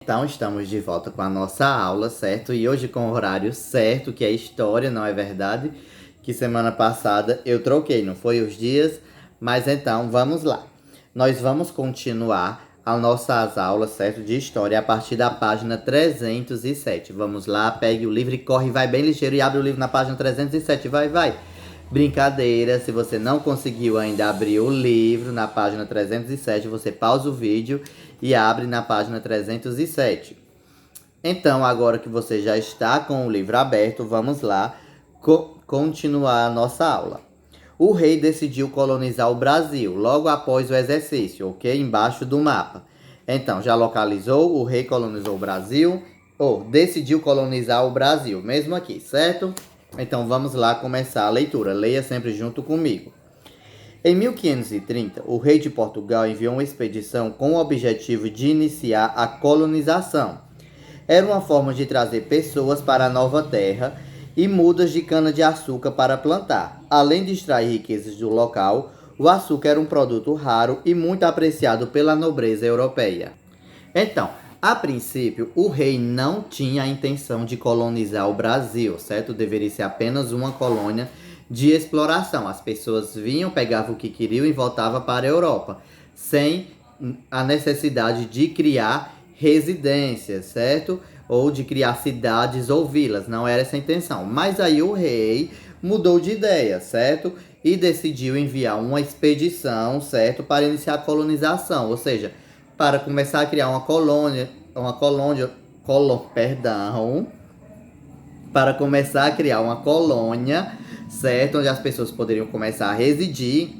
Então, estamos de volta com a nossa aula, certo? E hoje com o horário certo, que é história, não é verdade? Que semana passada eu troquei, não foi os dias? Mas então, vamos lá. Nós vamos continuar as nossas aulas, certo? De história a partir da página 307. Vamos lá, pegue o livro e corre, vai bem ligeiro e abre o livro na página 307. Vai. Brincadeira, se você não conseguiu ainda abrir o livro na página 307, você pausa o vídeo e abre na página 307. Então, agora que você já está com o livro aberto, vamos lá continuar a nossa aula. O rei decidiu colonizar o Brasil logo após o exercício, ok? Embaixo do mapa. Então, já localizou? O rei colonizou o Brasil, ou decidiu colonizar o Brasil, mesmo aqui, certo? Então, vamos lá começar a leitura. Leia sempre junto comigo. Em 1530, o rei de Portugal enviou uma expedição com o objetivo de iniciar a colonização. Era uma forma de trazer pessoas para a nova terra e mudas de cana-de-açúcar para plantar. Além de extrair riquezas do local, o açúcar era um produto raro e muito apreciado pela nobreza europeia. Então, a princípio, o rei não tinha a intenção de colonizar o Brasil, certo? Deveria ser apenas uma colônia de exploração. As pessoas vinham, pegavam o que queriam e voltavam para a Europa, sem a necessidade de criar residências, certo? Ou de criar cidades ou vilas, não era essa a intenção. Mas aí o rei mudou de ideia, certo? E decidiu enviar uma expedição, certo? Para iniciar a colonização, ou seja, para começar a criar para começar a criar uma colônia, certo? Onde as pessoas poderiam começar a residir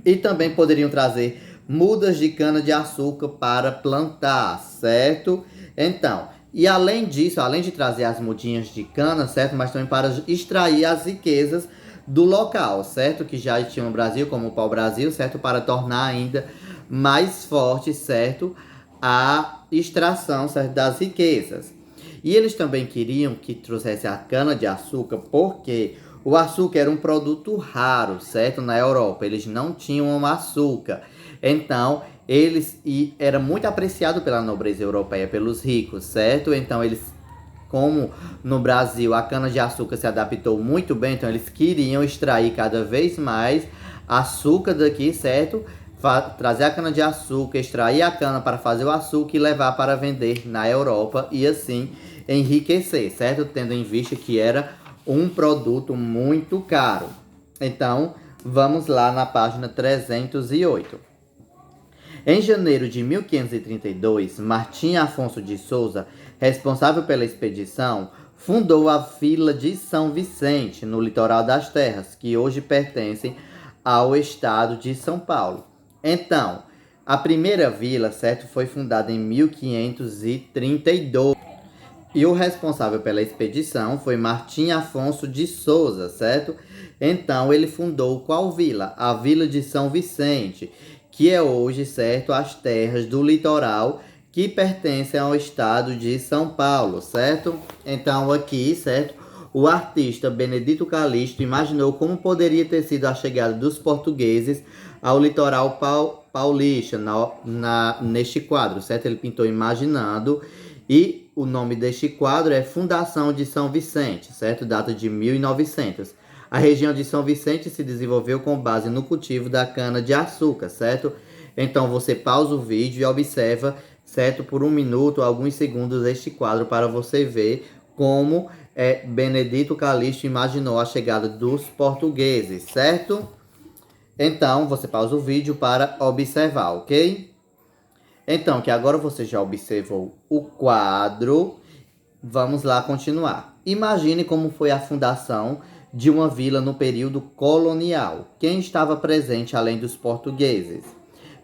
e também poderiam trazer mudas de cana-de-açúcar para plantar, certo? Então, e além disso, além de trazer as mudinhas de cana, certo? Mas também para extrair as riquezas do local, certo? Que já tinha no Brasil, como o pau-brasil, certo? Para tornar ainda mais forte, certo? A extração, certo? Das riquezas. E eles também queriam que trouxesse a cana-de-açúcar, porque o açúcar era um produto raro, certo? Na Europa, eles não tinham açúcar. Então, era muito apreciado pela nobreza europeia, pelos ricos, certo? Então, como no Brasil a cana-de-açúcar se adaptou muito bem, então eles queriam extrair cada vez mais açúcar daqui, certo? Trazer a cana-de-açúcar, extrair a cana para fazer o açúcar e levar para vender na Europa e assim enriquecer, certo? Tendo em vista que era um produto muito caro. Então, vamos lá na página 308. Em janeiro de 1532, Martim Afonso de Souza, responsável pela expedição, fundou a Vila de São Vicente, no litoral das Terras, que hoje pertencem ao estado de São Paulo. Então, a primeira vila, certo, foi fundada em 1532. E o responsável pela expedição foi Martim Afonso de Souza, certo? Então, ele fundou qual vila? A Vila de São Vicente, que é hoje, certo, as terras do litoral que pertencem ao estado de São Paulo, certo? Então, aqui, certo, o artista Benedito Calixto imaginou como poderia ter sido a chegada dos portugueses ao litoral paulista neste quadro, certo? Ele pintou imaginando, e o nome deste quadro é Fundação de São Vicente, certo? Data de 1900. A região de São Vicente se desenvolveu com base no cultivo da cana-de-açúcar, certo? Então você pausa o vídeo e observa, certo? Por 1 minuto, alguns segundos, este quadro para você ver como Benedito Calixto imaginou a chegada dos portugueses, certo? Então você pausa o vídeo para observar, ok? Então, que agora você já observou o quadro, vamos lá continuar. Imagine como foi a fundação de uma vila no período colonial. Quem estava presente além dos portugueses?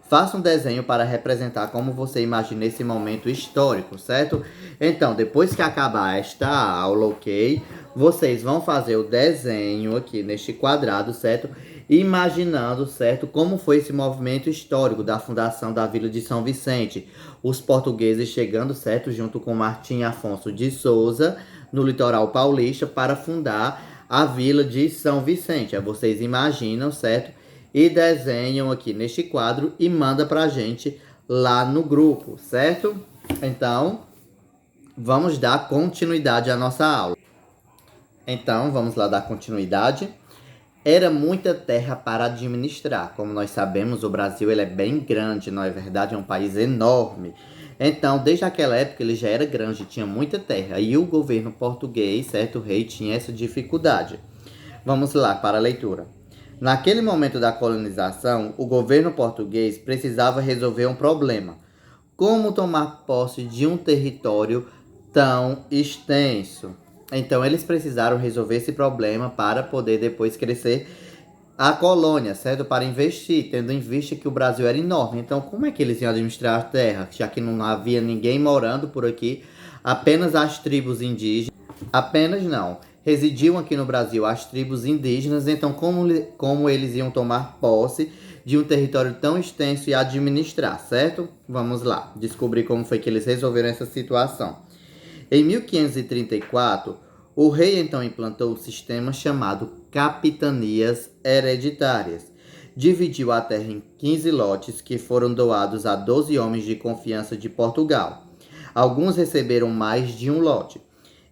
Faça um desenho para representar como você imagina esse momento histórico, certo? Então, depois que acabar esta aula, ok? Vocês vão fazer o desenho aqui neste quadrado, certo? Imaginando, certo, como foi esse movimento histórico da fundação da Vila de São Vicente. Os portugueses chegando, certo, junto com Martim Afonso de Souza, no litoral paulista, para fundar a Vila de São Vicente. Aí vocês imaginam, certo? E desenham aqui neste quadro e manda pra gente lá no grupo, certo? Então, vamos dar continuidade à nossa aula. Então, vamos lá dar continuidade. Era muita terra para administrar. Como nós sabemos, o Brasil ele é bem grande, não é verdade? É um país enorme. Então, desde aquela época, ele já era grande, tinha muita terra. E o governo português, certo, o rei, tinha essa dificuldade. Vamos lá para a leitura. Naquele momento da colonização, o governo português precisava resolver um problema. Como tomar posse de um território tão extenso? Então, eles precisaram resolver esse problema para poder depois crescer a colônia, certo? Para investir, tendo em vista que o Brasil era enorme. Então, como é que eles iam administrar a terra, já que não havia ninguém morando por aqui, apenas as tribos indígenas? Apenas não. Residiam aqui no Brasil as tribos indígenas, então como eles iam tomar posse de um território tão extenso e administrar, certo? Vamos lá, descobrir como foi que eles resolveram essa situação. Em 1534, o rei então implantou o sistema chamado capitanias hereditárias. Dividiu a terra em 15 lotes que foram doados a 12 homens de confiança de Portugal. Alguns receberam mais de um lote.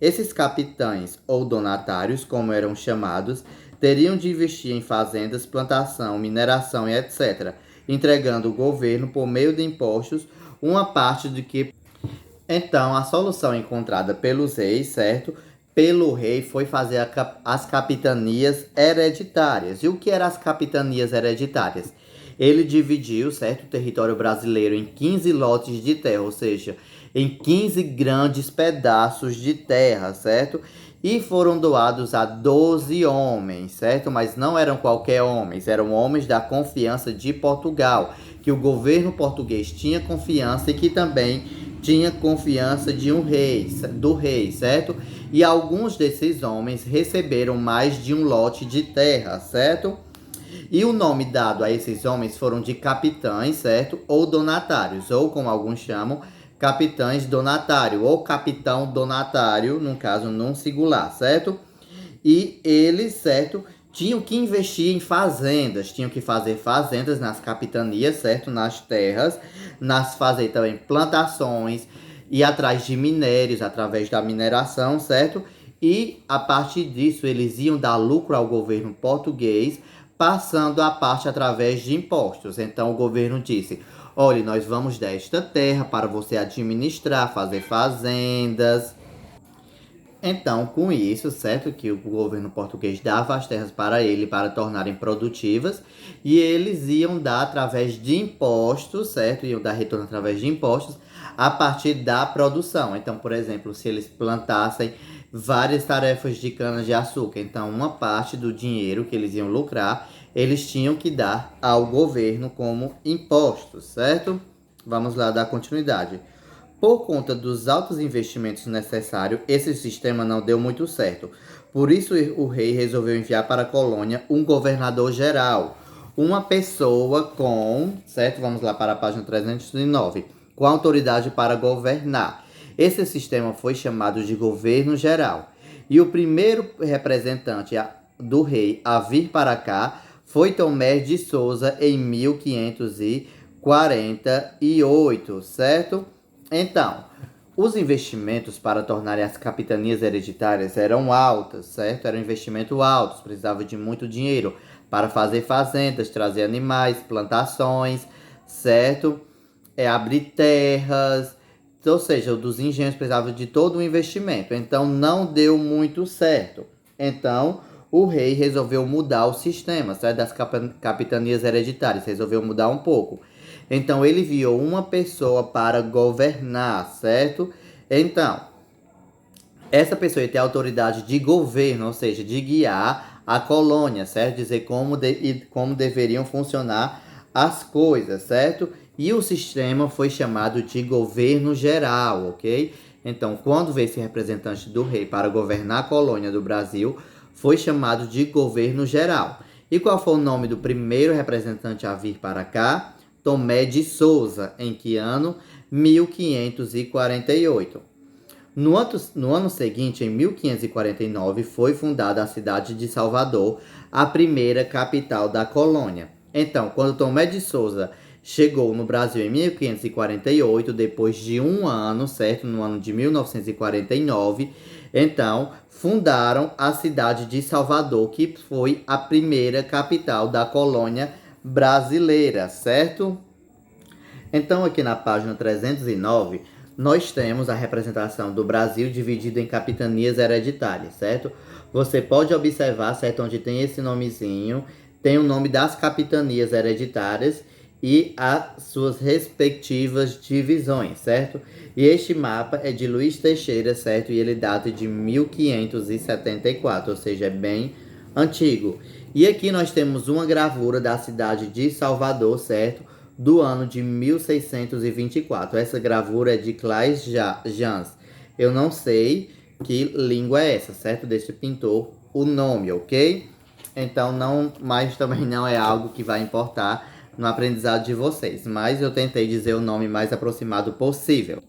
Esses capitães, ou donatários, como eram chamados, teriam de investir em fazendas, plantação, mineração e etc., entregando ao governo, por meio de impostos, uma parte do que... Então, a solução encontrada pelos reis, certo? Pelo rei foi fazer as capitanias hereditárias. E o que eram as capitanias hereditárias? Ele dividiu, certo, o território brasileiro em 15 lotes de terra, ou seja, em 15 grandes pedaços de terra, certo? E foram doados a 12 homens, certo? Mas não eram qualquer homens, eram homens da confiança de Portugal, que o governo português tinha confiança e que também tinha confiança de do rei, certo? E alguns desses homens receberam mais de um lote de terra, certo? E o nome dado a esses homens foram de capitães, certo? Ou donatários, ou como alguns chamam, capitães donatário, ou capitão donatário, no caso, num singular, certo? E eles, certo, tinham que investir em fazendas, tinham que fazer fazendas nas capitanias, certo? Nas terras, fazer também plantações, e atrás de minérios, através da mineração, certo? E a partir disso eles iam dar lucro ao governo português, passando a parte através de impostos. Então o governo disse: olha, nós vamos dar esta terra para você administrar, fazer fazendas. Então, com isso, certo, que o governo português dava as terras para ele para tornarem produtivas, e eles iam dar através de impostos, certo? Iam dar retorno através de impostos a partir da produção. Então, por exemplo, se eles plantassem várias tarefas de cana-de-açúcar, então uma parte do dinheiro que eles iam lucrar, eles tinham que dar ao governo como impostos, certo? Vamos lá dar continuidade. Por conta dos altos investimentos necessários, esse sistema não deu muito certo. Por isso, o rei resolveu enviar para a colônia um governador geral, uma pessoa com, certo? Vamos lá para a página 309, com autoridade para governar. Esse sistema foi chamado de governo geral. E o primeiro representante do rei a vir para cá foi Tomé de Souza em 1548, certo? Então, os investimentos para tornarem as capitanias hereditárias eram altos, certo? Eram investimentos altos, precisava de muito dinheiro para fazer fazendas, trazer animais, plantações, certo? Abrir terras, ou seja, dos engenhos precisava de todo o investimento. Então, não deu muito certo. Então, o rei resolveu mudar o sistema, certo? Das capitanias hereditárias, resolveu mudar um pouco. Então, ele enviou uma pessoa para governar, certo? Então, essa pessoa ia ter autoridade de governo, ou seja, de guiar a colônia, certo? Dizer como deveriam funcionar as coisas, certo? E o sistema foi chamado de governo geral, ok? Então, quando veio esse representante do rei para governar a colônia do Brasil, foi chamado de governo geral. E qual foi o nome do primeiro representante a vir para cá? Tomé de Souza. Em que ano? 1548. No ano seguinte, em 1549, foi fundada a cidade de Salvador, a primeira capital da colônia. Então, quando Tomé de Souza chegou no Brasil em 1548, depois de um ano, certo? No ano de 1949. Então, fundaram a cidade de Salvador, que foi a primeira capital da colônia brasileira, certo? Então, aqui na página 309, nós temos a representação do Brasil dividido em capitanias hereditárias, certo? Você pode observar, certo, onde tem esse nomezinho, tem o nome das capitanias hereditárias e as suas respectivas divisões, certo? E este mapa é de Luiz Teixeira, certo? E ele data de 1574, ou seja, é bem antigo. E aqui nós temos uma gravura da cidade de Salvador, certo? Do ano de 1624. Essa gravura é de Claes Jans. Eu não sei que língua é essa, certo? Desse pintor, o nome, ok? Então, não, mas também não é algo que vai importar no aprendizado de vocês. Mas eu tentei dizer o nome mais aproximado possível.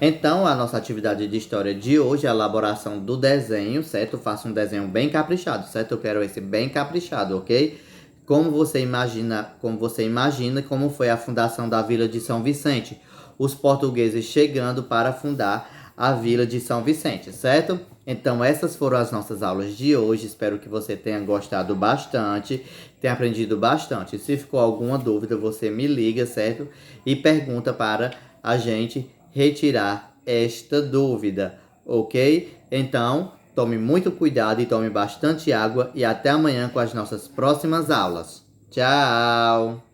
Então, a nossa atividade de história de hoje é a elaboração do desenho, certo? Eu faço um desenho bem caprichado, certo? Eu quero esse bem caprichado, ok? Como você imagina como foi a fundação da Vila de São Vicente. Os portugueses chegando para fundar a Vila de São Vicente, certo? Então, essas foram as nossas aulas de hoje. Espero que você tenha gostado bastante, tenha aprendido bastante. Se ficou alguma dúvida, você me liga, certo? E pergunta para a gente retirar esta dúvida, ok? Então, tome muito cuidado e tome bastante água. E até amanhã com as nossas próximas aulas. Tchau!